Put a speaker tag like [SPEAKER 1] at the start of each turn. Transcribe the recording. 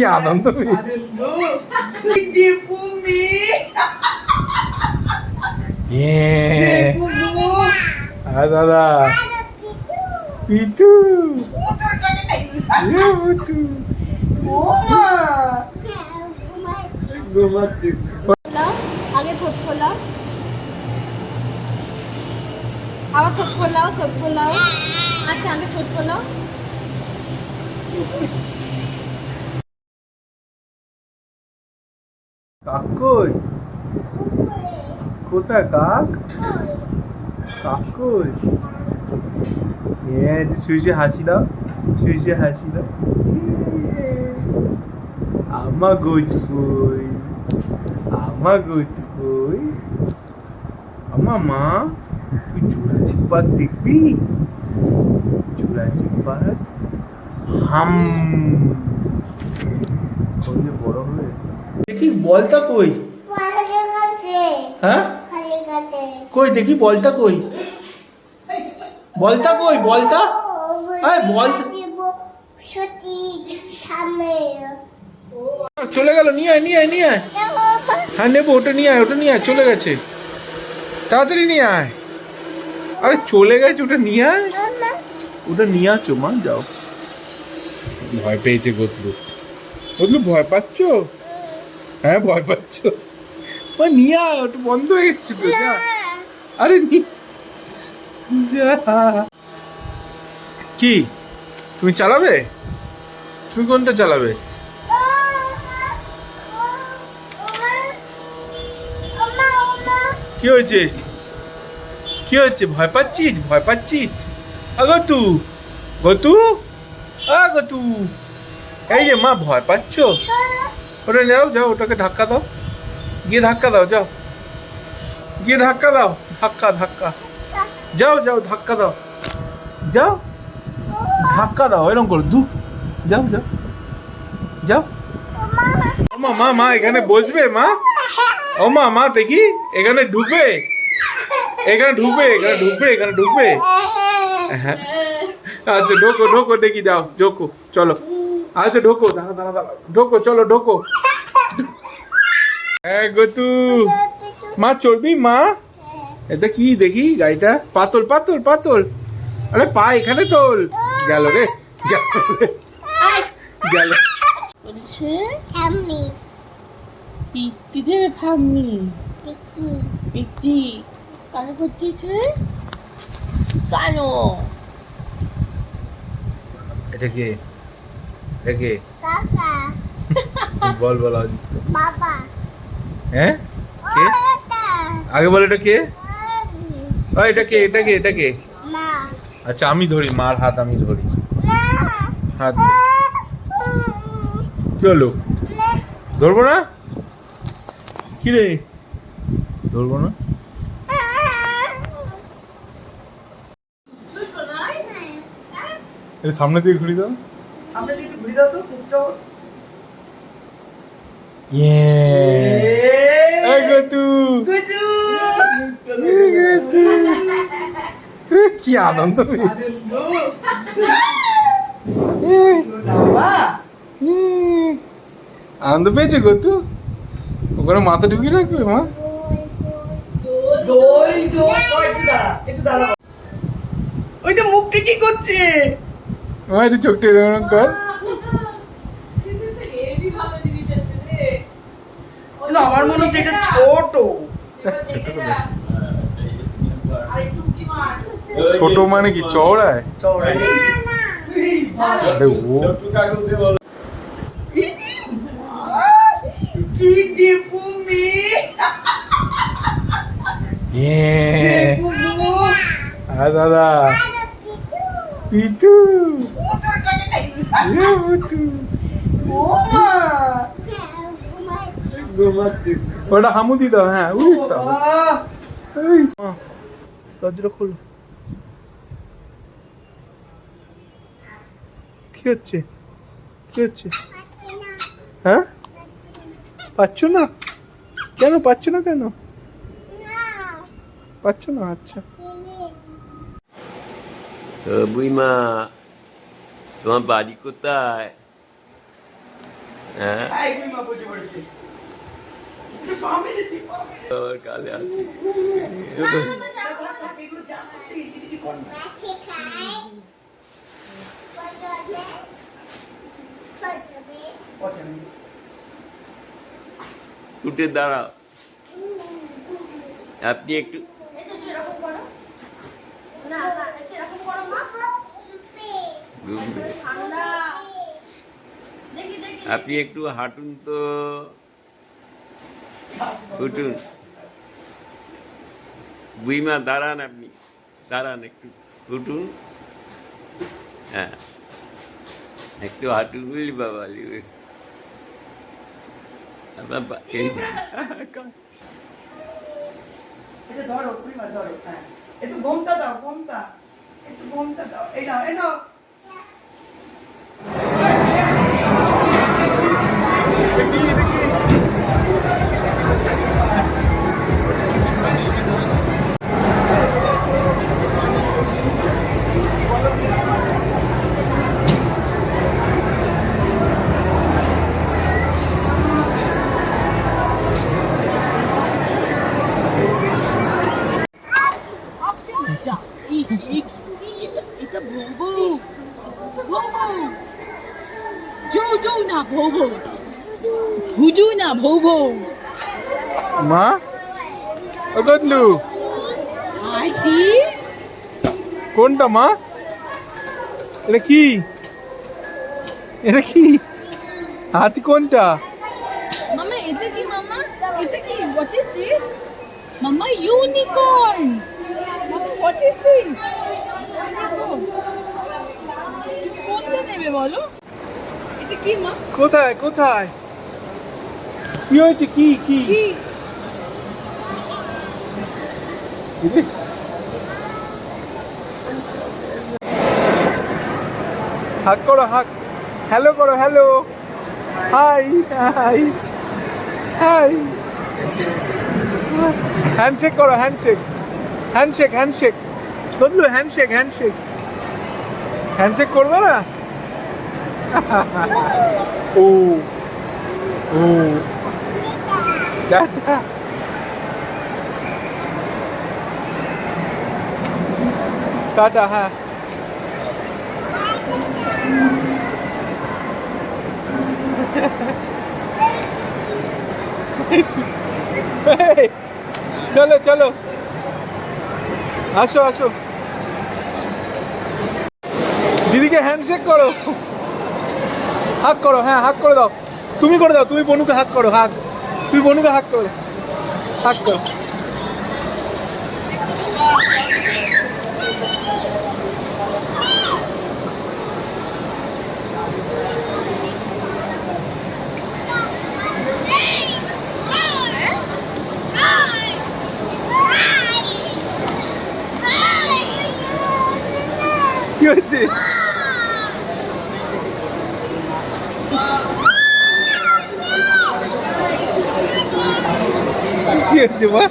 [SPEAKER 1] কি আনন্দ পেয়েছি। দাদা পিটু
[SPEAKER 2] আগে ঠোঁট খোলাও, আবার ঠোঁট খোলাও, ঠোঁট খোলাও। আচ্ছা আগে ঠোঁট খোলাও।
[SPEAKER 1] কাক কই? কোথায় কাক? কাক কই? শুয়ে হাসি দাও, শুয়ে হাসি দাও। আমার গোট কই? আমার গোট কই? আমার মা, তুই জুরাসিক পার্ক দেখবি? জুরাসিক পার্ক হাম কইলে বড় হয়ে দেখি বলটা কই? হ্যাঁ কই দেখি বলটা কই? বলটা কই? বলটা বলটা চলে গেল। নিয়ে আয়, নিয়ে আয়, নিয়ে আয়। হ্যাঁ নেবো, ওটা নিয়ে আয়, ওটা নিয়ে আয়। চলে গেছে, তাড়াতাড়ি নিয়ে আয়। আরে চলে গেছে, ওটা নিয়ে আয়, ওটা নিয়ে আছো মা। যাও। ভয় পেয়েছে গতলু। গতলু ভয় পাচ্ছ? হ্যাঁ ভয় পাচ্ছ? নিয়ে আয়, ওটা বন্ধ হয়ে গেছে তো। যা। আরে যা। কি তুমি চালাবে? তুমি কোনটা চালাবে? কি হয়েছে? কি হয়েছে? ভয় পাচ্ছিস? ভয় পাচ্ছিস? গতু, গতু, গতু, এই যে মা ভয় পাচ্ছ? ওটা যাও, যাও, ওটাকে ধাক্কা দাও, গিয়ে ধাক্কা দাও, যাও গিয়ে ধাক্কা দাও, ধাক্কা ধাক্কা, যাও যাও ধাক্কা দাও, যাও ধাক্কা দাও, এরকম করো দু, যাও যাও যাও। মা মা মা এখানে বসবে মা? ও মা মা দেখি এখানে ঢুকবে, এখানে ঢুকবে, এখানে ঢুকবে, এখানে ঢুকবে। হ্যাঁ আচ্ছা ঢোকো, ঢোকো দেখি, যাও ঢোকো, চলো। আচ্ছা ঢোকো, দাঁড়া দাঁড়া দাঁড়া, ঢোকো, চলো ঢোকো। হ্যাঁ গতু, মা চড়বি মা? এটা কি দেখি গাড়িটা? পাতল পাতল পাতল, আরে পা এখানে তোল। গেল রে, গেল।
[SPEAKER 2] পিত্তি দেবে থামনি, পিত্তি কেন করছিস রে? কেন?
[SPEAKER 1] এটা কে? এটা কে? বল বল বাবা। হ্যাঁ কে? আগে বল এটা কে? এটা কে? এটা কে? এটা কে? আচ্ছা আমি ধরি, মার হাত আমি ধরি, হাত চলো। ধরবো না? কি রে ধরবো না? সামনে দিকে ঘুরি দাও,
[SPEAKER 3] সামনে দিকে ঘুরে দাও তো মুখটা।
[SPEAKER 1] কি আনন্দ পেয়েছি। আনন্দ পেয়েছে গতু? ওখানে মাথা ঢুকিয়ে রাখবে মা।
[SPEAKER 3] একটু দাঁড়া, ওই তো মুখটা কি করছে?
[SPEAKER 1] মা একটু চোখটা এরকম কর।
[SPEAKER 3] আমার মনে হচ্ছে এটা ছোট।
[SPEAKER 1] ছোট মানে কি চওড়ায়? আরে ও
[SPEAKER 3] কি ডিপুমি,
[SPEAKER 1] দাদা পিটু, ওটা হামুদি দাও। হ্যাঁ দরজাটা খোলো। কি হচ্ছে? কি হচ্ছে? হ্যাঁ পাচ্ছ না কেন? পাচ্ছ না কেন? পাচ্ছ না? আচ্ছা
[SPEAKER 4] বুইমা, তোমার বাড়ি কোথায়? হ্যাঁ
[SPEAKER 3] এই বুড়িমা বসে পড়েছে একটু পা মেরেছি পা মেরেছি
[SPEAKER 4] ওর কালে আছে
[SPEAKER 3] থাক, থাক, এগুলো যা করছে ইচিমিচি কর না পচা নেই।
[SPEAKER 4] উঠে দাঁড়াও আপনি একটু ঘুমবে। আপনি একটু হাঁটুন তো উঠুন বুইমা দাঁড়ান আপনি দাঁড়ান একটু উঠুন হ্যাঁ একটু হাঁটুন বুঝলি বাবা এই
[SPEAKER 3] এটা ধরো বুড়িমা ধরো হ্যাঁ একটু ঘোমটা দাও ঘোমটা একটু ঘোমটা দাও এই নাও এই নাও
[SPEAKER 5] যা এটা ভোবো ভোবো জো না ভোবো ভুজু না ভোবো
[SPEAKER 1] মা ও গদলু
[SPEAKER 5] আইটি
[SPEAKER 1] কোনটা মা এটা কি এটা কি হাতি কোনটা
[SPEAKER 5] মামা এটা কি মামা এটা কি হোয়াট ইজ দিস মামা ইউনিকর্ন মামা হোয়াট ইজ দিস দেখো কোনটা নেবে বলো এটা কি মা
[SPEAKER 1] কোথায় কোথায় কি হয়েছে কি কি
[SPEAKER 5] কি
[SPEAKER 1] হাক করো হাক হ্যালো করো hello hi hi hi handshake করো হ্যান্ডশেক হ্যান্ডশেক হ্যান্ডশেক বদলু হ্যান্ডশেক হ্যান্ডশেক হ্যান্ডশেক করবে না ও ও যা যা টাটা হ্যাঁ এই, চলো চলো আসো আসো দিদিকে হ্যান্ডশেক করো হাক করো হ্যাঁ হাক করে দাও তুমি করে দাও তুমি বনুকে হাক করো হাক তুমি বনুকে হাক করো হাক করো কি হয়েছে কি হয়েছে মা